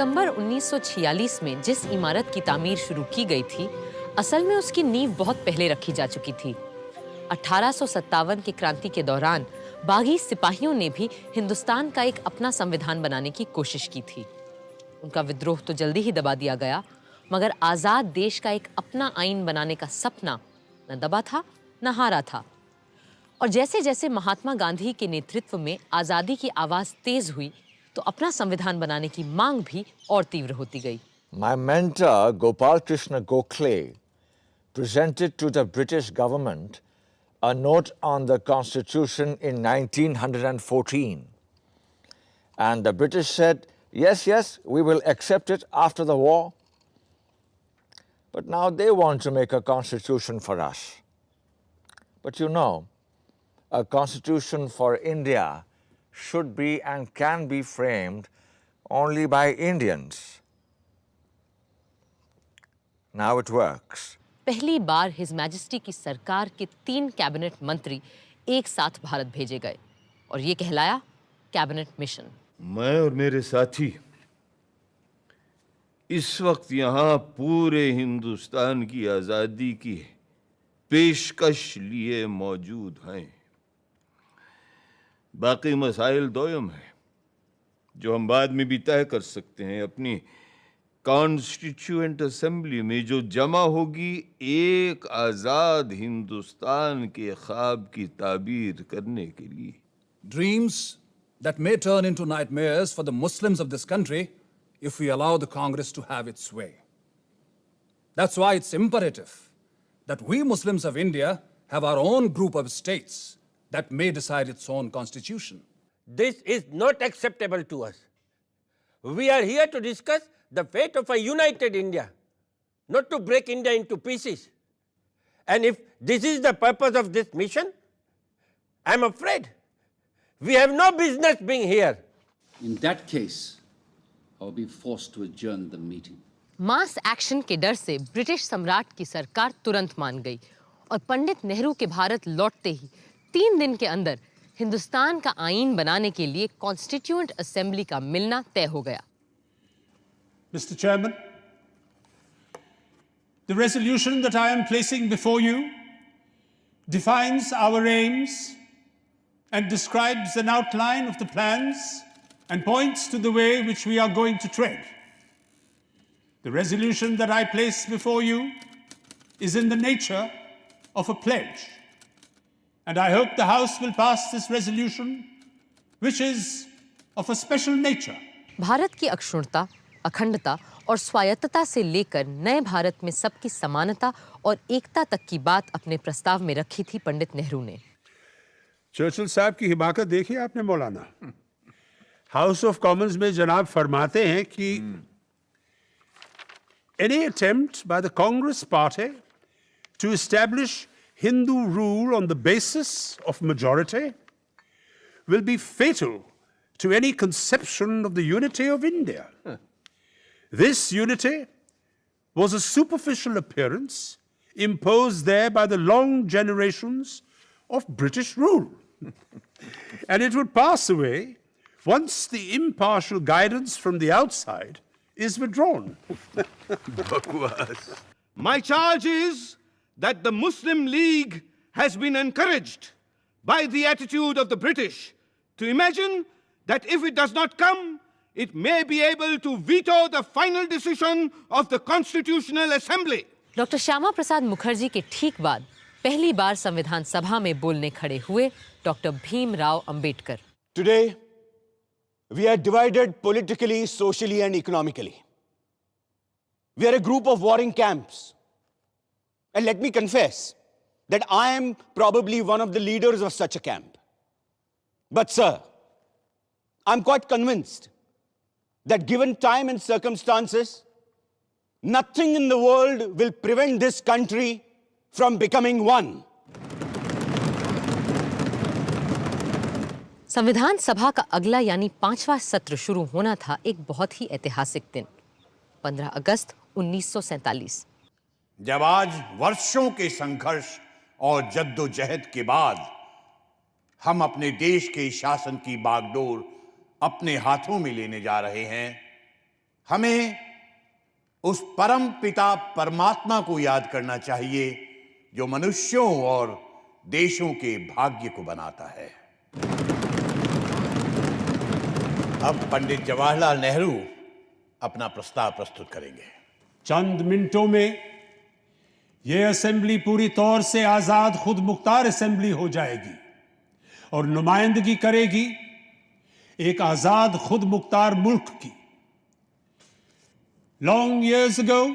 दिसंबर 1946 में जिस इमारत की तामीर शुरू की गई थी, असल में उसकी नींव बहुत पहले रखी जा चुकी थी। 1857 की क्रांति के दौरान बागी सिपाहियों ने भी हिंदुस्तान का एक अपना संविधान बनाने की कोशिश की थी। उनका विद्रोह तो जल्दी ही दबा दिया गया, मगर आजाद देश का एक अपना आईन बनाने का सपना न दबा था न हारा था। और जैसे जैसे महात्मा गांधी के नेतृत्व में आजादी की आवाज तेज हुई, तो अपना संविधान बनाने की मांग भी और तीव्र होती गई। My mentor Gopal Krishna Gokhale presented to the British government a note on the Constitution in 1914. And the British said, yes, we will accept it after the war. But now they want to make a constitution for us. But you know, a constitution for India should be and can be framed only by Indians. Now it works. पहली बार his majesty की सरकार के 3 cabinet मंत्री एक साथ भारत भेजे गए और ये कहलाया कैबिनेट मिशन। मैं और मेरे साथी इस वक्त यहाँ पूरे हिंदुस्तान की आजादी की पेशकश लिए मौजूद हैं। बाकी मसाइल दोयम है जो हम बाद में भी तय कर सकते हैं। अपनी कॉन्स्टिट्यूएंट असेंबली में जो जमा होगी एक आजाद हिंदुस्तान के ख्वाब की ताबीर करने के लिए। Dreams that may turn into nightmares for the Muslims of this country if we allow the Congress to have its way. That's why it's imperative that we Muslims of India have our own group of states that may decide its own constitution. This is not acceptable to us. We are here to discuss the fate of a united India, not to break India into pieces. And if this is the purpose of this mission, I'm afraid we have no business being here. In that case, I'll be forced to adjourn the meeting. Mass action के डर से British सम्राट की सरकार तुरंत मान गई और पंडित नेहरू के भारत लौटते ही 3 दिन के अंदर हिंदुस्तान का आईन बनाने के लिए कॉन्स्टिट्यूएंट असेंबली का मिलना तय हो गया। Mr. Chairman, the resolution that I am placing before you defines our aims and describes an outline of the plans and points to the way which we are going to tread. The resolution that I place before you is in the nature of a pledge, and I hope the House will pass this resolution, which is of a special nature. Bharat की अक्षुण्णता, अखंडता और स्वायत्तता से लेकर नए भारत में सबकी समानता और एकता तक की बात अपने प्रस्ताव में रखी थी पंडित नेहरू ने। चर्चिल साहब की हिमाकत देखिए आपने मौलाना। हाउस ऑफ कॉमन्स में जनाब फरमाते हैं कि any attempt by the Congress party to establish Hindu rule on the basis of majority will be fatal to any conception of the unity of India. This unity was a superficial appearance imposed there by the long generations of British rule. And it would pass away once the impartial guidance from the outside is withdrawn. My charge is that the Muslim League has been encouraged by the attitude of the British to imagine that if it does not come, it may be able to veto the final decision of the Constitutional Assembly. Doctor Shyama Prasad Mukherjee के ठीक बाद पहली बार संविधान सभा में बोलने खड़े हुए doctor Bhimrao Ambedkar. Today, we are divided politically, socially, and economically. We are a group of warring camps. And let me confess that I am probably one of the leaders of such a camp. But sir, I'm quite convinced that given time and circumstances, nothing in the world will prevent this country from becoming one. संविधान सभा का अगला यानी 5वां सत्र शुरू होना था एक बहुत ही ऐतिहासिक दिन, 15 अगस्त 1947। जब आज वर्षों के संघर्ष और जद्दोजहद के बाद हम अपने देश के शासन की बागडोर अपने हाथों में लेने जा रहे हैं, हमें उस परम पिता परमात्मा को याद करना चाहिए जो मनुष्यों और देशों के भाग्य को बनाता है। अब पंडित जवाहरलाल नेहरू अपना प्रस्ताव प्रस्तुत करेंगे। चंद मिनटों में यह असेंबली पूरी तौर से आजाद खुद मुख्तार असेंबली हो जाएगी और नुमाइंदगी करेगी एक आजाद खुद मुख्तार मुल्क की। Long years ago,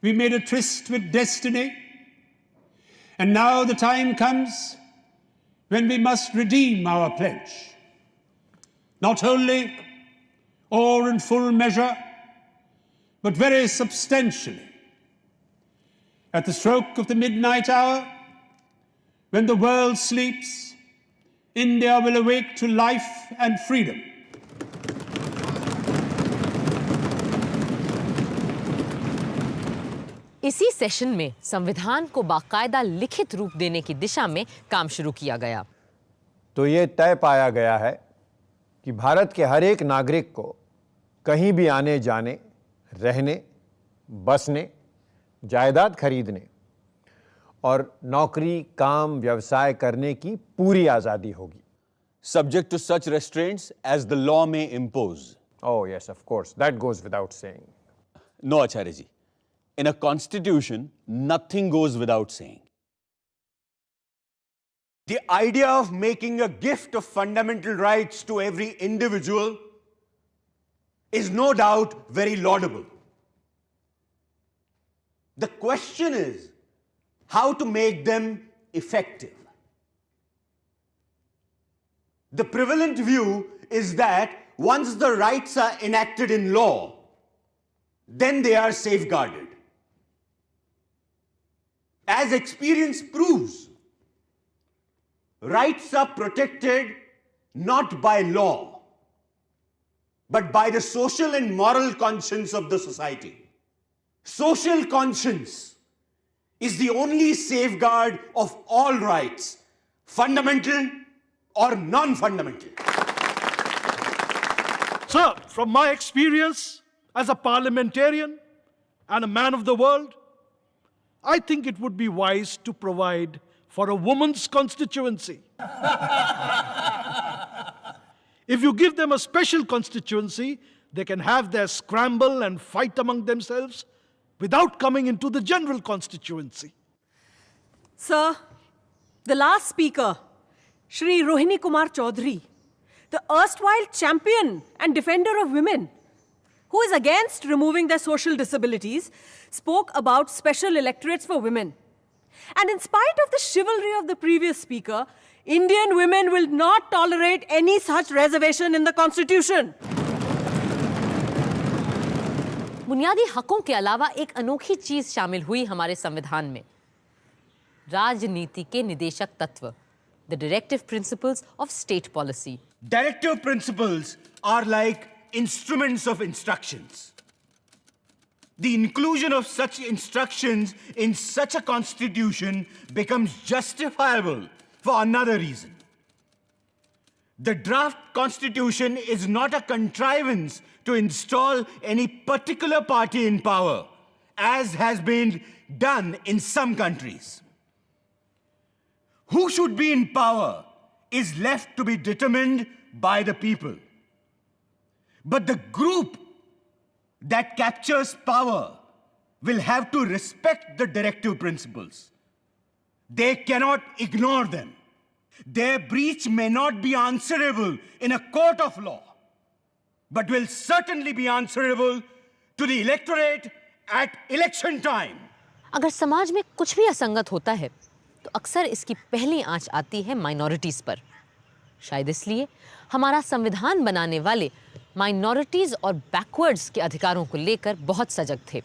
we made a tryst with destiny, and now the time comes when we must redeem our pledge. Not wholly or in full measure, but very substantially. At the stroke of the midnight hour, when the world sleeps, India will awake to life and freedom. इसी session में संविधान को बाकायदा लिखित रूप देने की दिशा में काम शुरू किया गया। तो ये तय पाया गया है कि भारत के हर एक नागरिक को कहीं भी आने जाने, रहने, बसने, जायदाद खरीदने और नौकरी, काम, व्यवसाय करने की पूरी आजादी होगी। Subject to such restraints as the law may impose. Oh yes, of course, that goes without saying. No, Acharya ji. In a constitution, nothing goes without saying. The idea of making a gift of fundamental rights to every individual is no doubt very laudable. The question is how to make them effective. The prevalent view is that once the rights are enacted in law, then they are safeguarded. As experience proves, rights are protected not by law, but by the social and moral conscience of the society. Social conscience is the only safeguard of all rights, fundamental or non-fundamental. Sir, from my experience as a parliamentarian and a man of the world, I think it would be wise to provide for a woman's constituency. If you give them a special constituency, they can have their scramble and fight among themselves without coming into the general constituency. Sir, the last speaker, Shri Rohini Kumar Chaudhary, the erstwhile champion and defender of women, who is against removing their social disabilities, spoke about special electorates for women. And in spite of the chivalry of the previous speaker, Indian women will not tolerate any such reservation in the Constitution. बुनियादी हकों के अलावा एक अनोखी चीज शामिल हुई हमारे संविधान में, राजनीति के निदेशक तत्व, the directive principles of state policy. Directive principles are like instruments of instructions. The inclusion of such instructions in such a constitution becomes justifiable for another reason. The draft constitution is not a contrivance to install any particular party in power, as has been done in some countries. Who should be in power is left to be determined by the people. But the group that captures power will have to respect the directive principles. They cannot ignore them. Their breach may not be answerable in a court of law, but will certainly be answerable to the electorate at election time. अगर समाज में कुछ भी असंगत होता है, तो अक्सर इसकी पहली आंच आती है माइनॉरिटीज पर। शायद इसलिए हमारा संविधान बनाने वाले माइनॉरिटीज और बैकवर्ड्स के अधिकारों को लेकर बहुत सजग थे।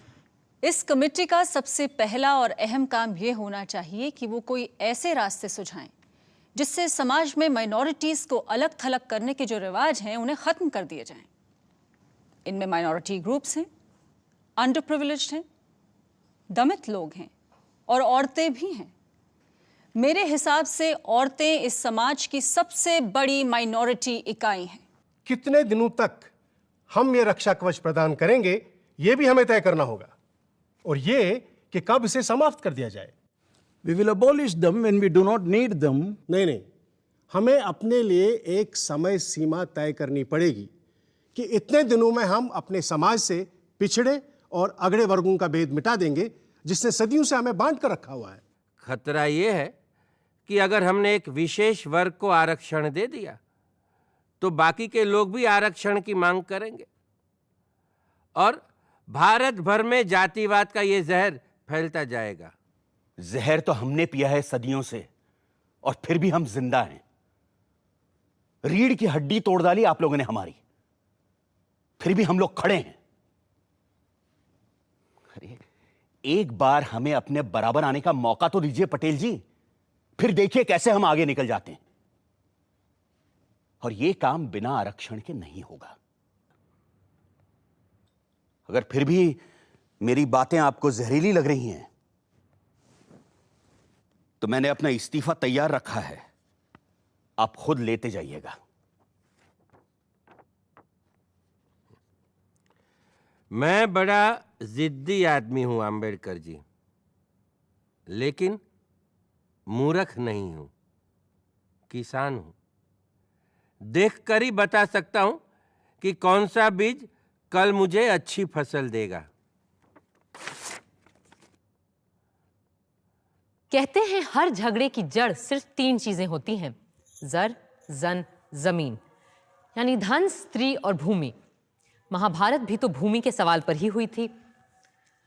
इस कमेटी का सबसे पहला और अहम काम यह होना चाहिए कि वो कोई ऐसे रास्ते सुझाएं जिससे समाज में माइनॉरिटीज को अलग थलग करने के जो रिवाज हैं उन्हें खत्म कर दिए जाएं। इनमें माइनॉरिटी ग्रुप्स हैं, अंडर प्रिविलेज्ड हैं, दमित लोग हैं और औरतें भी हैं। मेरे हिसाब से औरतें इस समाज की सबसे बड़ी माइनॉरिटी इकाई हैं। कितने दिनों तक हम ये रक्षा कवच प्रदान करेंगे, ये भी हमें तय करना होगा, और ये कि कब इसे समाप्त कर दिया जाए। We will abolish them when we do not need them. नहीं, हमें अपने लिए एक समय सीमा तय करनी पड़ेगी कि इतने दिनों में हम अपने समाज से पिछड़े और अगड़े वर्गों का भेद मिटा देंगे, जिसने सदियों से हमें बांध कर रखा हुआ है। खतरा ये है कि अगर हमने एक विशेष वर्ग को आरक्षण दे दिया तो बाकी के लोग भी आरक्षण की मांग करेंगे और भारत भर में जातिवाद का ये जहर फैलता जाएगा। जहर तो हमने पिया है सदियों से, और फिर भी हम जिंदा हैं। रीढ़ की हड्डी तोड़ डाली आप लोगों ने हमारी, फिर भी हम लोग खड़े हैं। अरे एक बार हमें अपने बराबर आने का मौका तो दीजिए पटेल जी, फिर देखिए कैसे हम आगे निकल जाते हैं। और यह काम बिना आरक्षण के नहीं होगा। अगर फिर भी मेरी बातें आपको जहरीली लग रही हैं तो मैंने अपना इस्तीफा तैयार रखा है, आप खुद लेते जाइएगा। मैं बड़ा जिद्दी आदमी हूं अंबेडकर जी, लेकिन मूर्ख नहीं हूं, किसान हूं। देखकर ही बता सकता हूं कि कौन सा बीज कल मुझे अच्छी फसल देगा। कहते हैं हर झगड़े की जड़ सिर्फ 3 चीजें होती हैं, जर, जन, जमीन, यानी धन, स्त्री और भूमि। महाभारत भी तो भूमि के सवाल पर ही हुई थी।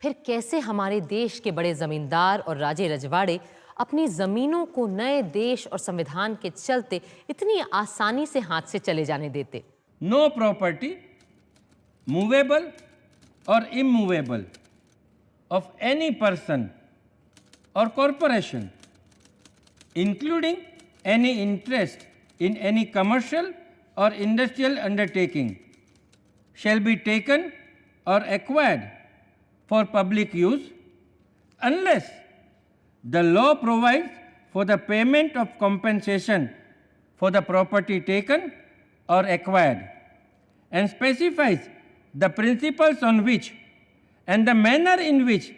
फिर कैसे हमारे देश के बड़े जमींदार और राजे रजवाड़े अपनी जमीनों को नए देश और संविधान के चलते इतनी आसानी से हाथ से चले जाने देते? नो प्रॉपर्टी मूवेबल और immovable of any person or corporation, including any interest in any commercial or industrial undertaking, shall be taken or acquired for public use unless the law provides for the payment of compensation for the property taken or acquired and specifies the principles on which and the manner in which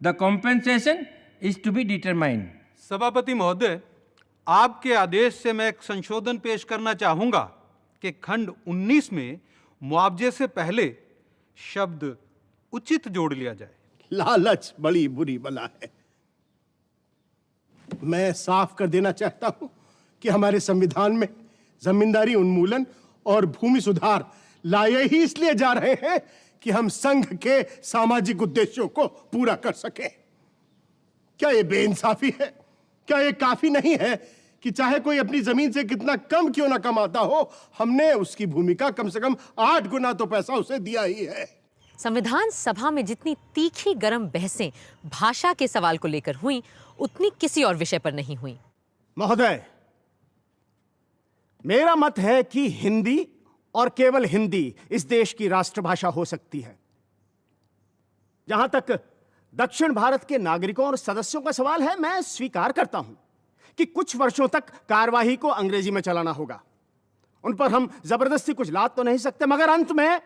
the compensation is to be determined. सभापति महोदय, आपके आदेश से मैं एक संशोधन पेश करना चाहूंगा कि खंड 19 में मुआवजे से पहले शब्द उचित जोड़ लिया जाए। लालच बड़ी बुरी बला है। मैं साफ कर देना चाहता हूं कि हमारे संविधान में जमींदारी उन्मूलन और भूमि सुधार लाए ही इसलिए जा रहे हैं कि हम संघ के सामाजिक उद्देश्यों को पूरा कर सकें। क्या ये बेइंसाफी है? क्या ये काफी नहीं है कि चाहे कोई अपनी जमीन से कितना कम क्यों ना कमाता हो, हमने उसकी भूमि का कम से कम 8 गुना तो पैसा उसे दिया ही है। संविधान सभा में जितनी तीखी गरम बहसें भाषा के सवाल को लेकर हुई, उतनी किसी और विषय पर नहीं हुई। महोदय, मेरा मत है कि हिंदी और केवल हिंदी इस देश की राष्ट्रभाषा हो सकती है। जहां तक दक्षिण भारत के नागरिकों और सदस्यों का सवाल है, मैं स्वीकार करता हूं कि कुछ वर्षों तक कार्यवाही को अंग्रेजी में चलाना होगा। उन पर हम जबरदस्ती कुछ लाद तो नहीं सकते, मगर अंत में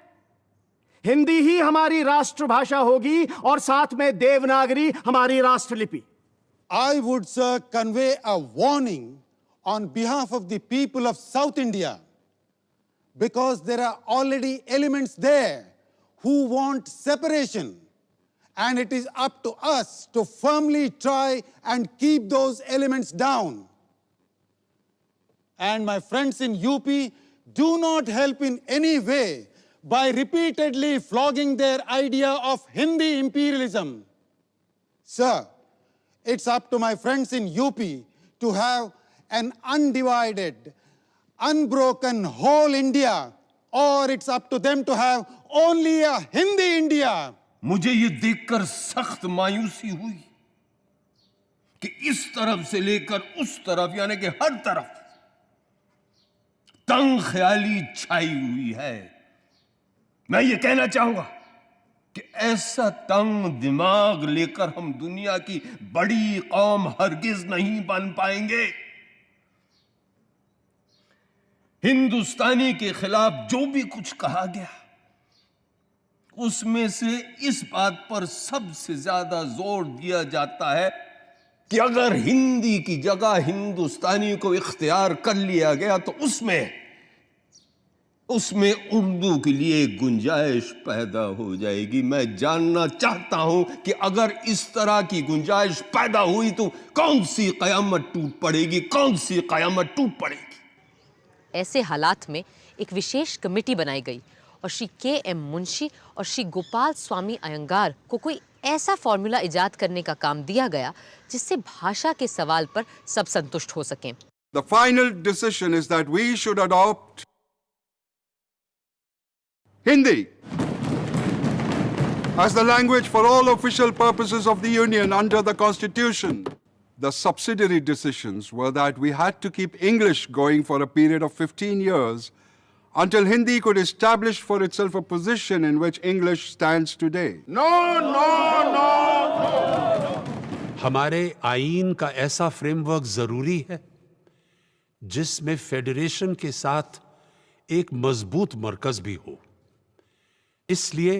हिंदी ही हमारी राष्ट्रभाषा होगी और साथ में देवनागरी हमारी राष्ट्रलिपि। I would, sir, convey a warning on behalf of the people of South India, because there are already elements there who want separation. And it is up to us to firmly try and keep those elements down. And my friends in UP, do not help in any way by repeatedly flogging their idea of Hindi imperialism. Sir, it's up to my friends in UP to have an undivided, unbroken whole India, or it's up to them to have only a Hindi India. मुझे ये देखकर सख्त मायूसी हुई कि इस तरफ से लेकर उस तरफ, यानी कि हर तरफ तंग ख्याली छाई हुई है। मैं ये कहना चाहूंगा कि ऐसा तंग दिमाग लेकर हम दुनिया की बड़ी कौम हरगिज नहीं बन पाएंगे। हिंदुस्तानी के खिलाफ जो भी कुछ कहा गया उसमें से इस बात पर सबसे ज्यादा जोर दिया जाता है कि अगर हिंदी की जगह हिंदुस्तानी को इख्तियार कर लिया गया तो उसमें उर्दू के लिए गुंजाइश पैदा हो जाएगी। मैं जानना चाहता हूं कि अगर इस तरह की गुंजाइश पैदा हुई तो कौन सी कयामत टूट पड़ेगी, कौन सी कयामत टूट पड़ेगी। ऐसे हालात में एक विशेष कमेटी बनाई गई और श्री के.एम. मुंशी और श्री गोपाल स्वामी अयंगार को कोई ऐसा फॉर्मूला इजाद करने का काम दिया गया जिससे भाषा के सवाल पर सब संतुष्ट हो सकें। The final decision is that we should adopt Hindi as the language for all official purposes of the Union under the Constitution. The subsidiary decisions were that we had to keep English going for a period of 15 years until Hindi could establish for itself a position in which English stands today. No, no, no, no. हमारे आईन का ऐसा framework जरूरी है जिसमें federation के साथ एक मजबूत मरकज भी हो। इसलिए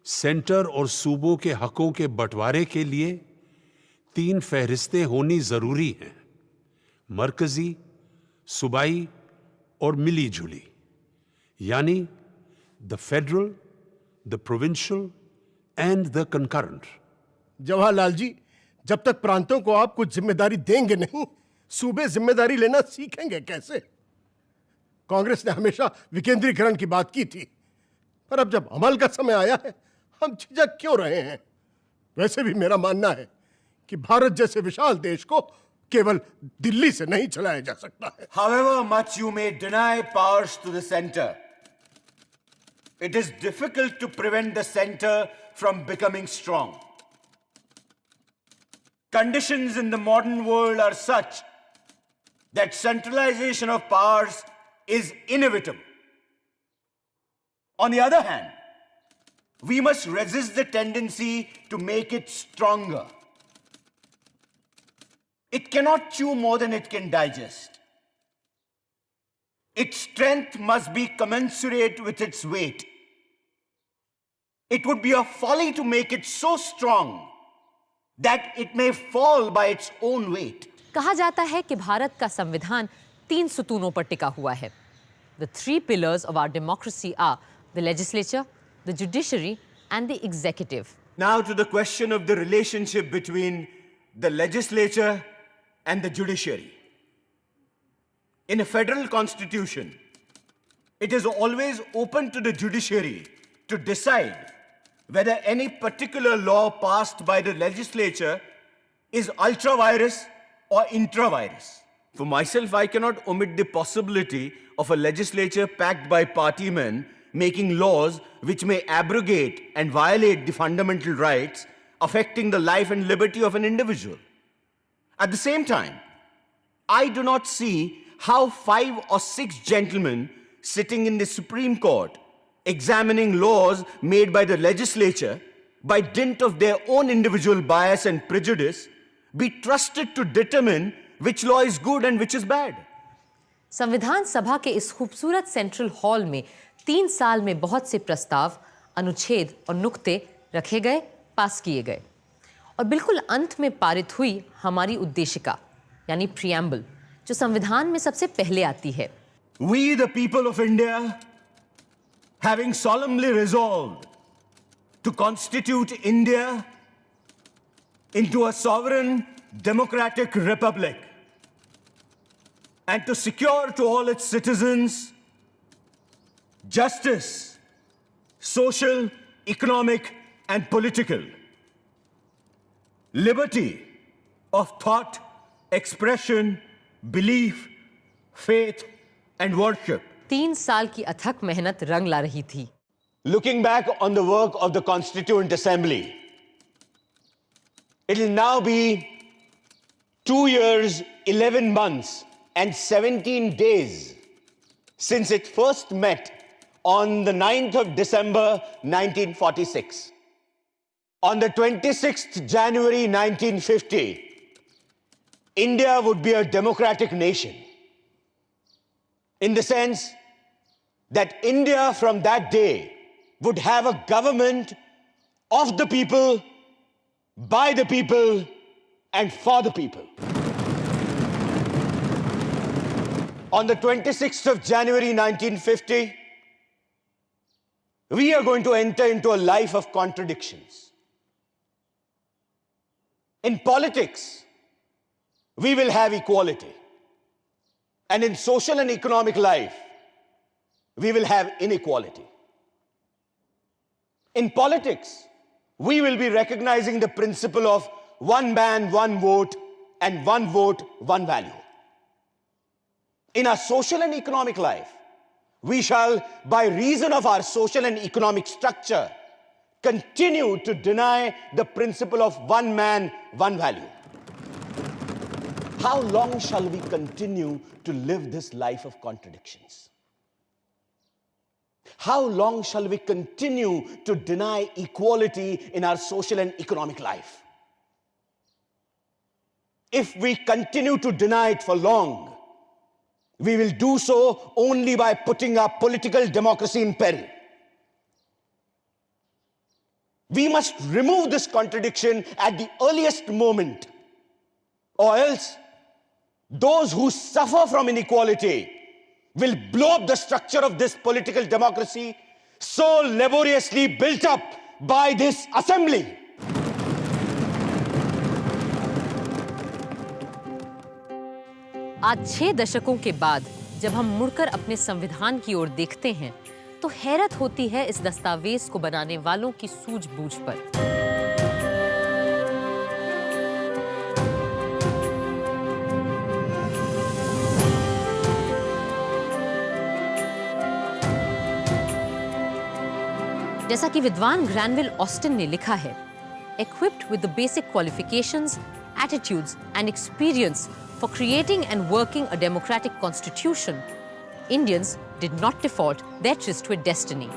सेंटर और सूबों के हकों के बंटवारे के लिए 3 फहरिस्तें होनी जरूरी हैं, मरकजी, सूबाई और मिली जुली, यानी the federal, the provincial and the concurrent. Jawaharlal ji, जब तक प्रांतों को आप कुछ जिम्मेदारी देंगे नहीं, सूबे जिम्मेदारी लेना सीखेंगे कैसे? कांग्रेस ने हमेशा विकेंद्रीकरण की बात की थी, पर अब जब अमल का समय आया है, हम झिझक क्यों रहे हैं? वैसे भी मेरा मानना है कि भारत जैसे विशाल देश को केवल दिल्ली से नहीं चलाया जा सकता है। However much you may deny powers to the center, it is difficult to prevent the center from becoming strong. Conditions in the modern world are such that centralization of powers is inevitable. On the other hand, we must resist the tendency to make it stronger. It cannot chew more than it can digest. Its strength must be commensurate with its weight. It would be a folly to make it so strong that it may fall by its own weight. कहा जाता है कि भारत का संविधान 3 सुतूनों पर टिका हुआ है। The 3 pillars of our democracy are the legislature, the judiciary, and the executive. Now to the question of the relationship between the legislature and the judiciary. In a federal constitution, it is always open to the judiciary to decide whether any particular law passed by the legislature is ultra-virus or intra-virus. For myself, I cannot omit the possibility of a legislature packed by party men making laws which may abrogate and violate the fundamental rights affecting the life and liberty of an individual. At the same time, I do not see how 5 or 6 gentlemen sitting in the Supreme Court examining laws made by the legislature by dint of their own individual bias and prejudice be trusted to determine which law is good and which is bad. संविधान सभा के इस खूबसूरत central hall में 3 साल में बहुत से प्रस्ताव, अनुच्छेद और नुक्ते रखे गए, पास किए गए और बिल्कुल अंत में पारित हुई हमारी उद्देशिका यानी प्रियम्बल, जो संविधान में सबसे पहले आती है। We, the people of India, having solemnly resolved to constitute India into a sovereign democratic republic and to secure to all its citizens justice, social, economic, and political, liberty of thought, expression, belief, faith, and worship. 3 साल की अथक मेहनत रंग ला रही थी। Looking back on the work of the Constituent Assembly, it will now be 2 years, 11 months, and 17 days since it first met on the 9th of December 1946. On the 26th January 1950, India would be a democratic nation, in the sense that India from that day would have a government of the people, by the people, and for the people. On the 26th of January 1950, we are going to enter into a life of contradictions. In politics, we will have equality. And in social and economic life, we will have inequality. In politics, we will be recognizing the principle of one man, one vote, and one vote, one value. In our social and economic life, we shall, by reason of our social and economic structure, continue to deny the principle of one man, one value. How long shall we continue to live this life of contradictions? How long shall we continue to deny equality in our social and economic life? If we continue to deny it for long, we will do so only by putting our political democracy in peril. We must remove this contradiction at the earliest moment, or else those who suffer from inequality will blow up the structure of this political democracy so laboriously built up by this assembly. आज 6 दशकों के बाद जब हम मुड़कर अपने संविधान की ओर देखते हैं तो हैरत होती है इस दस्तावेज को बनाने वालों की सूझबूझ पर। जैसा कि विद्वान ग्रैनविल ऑस्टिन ने लिखा है, equipped with the basic qualifications, attitudes and experience for creating and working a democratic constitution, Indians did not default their tryst with destiny.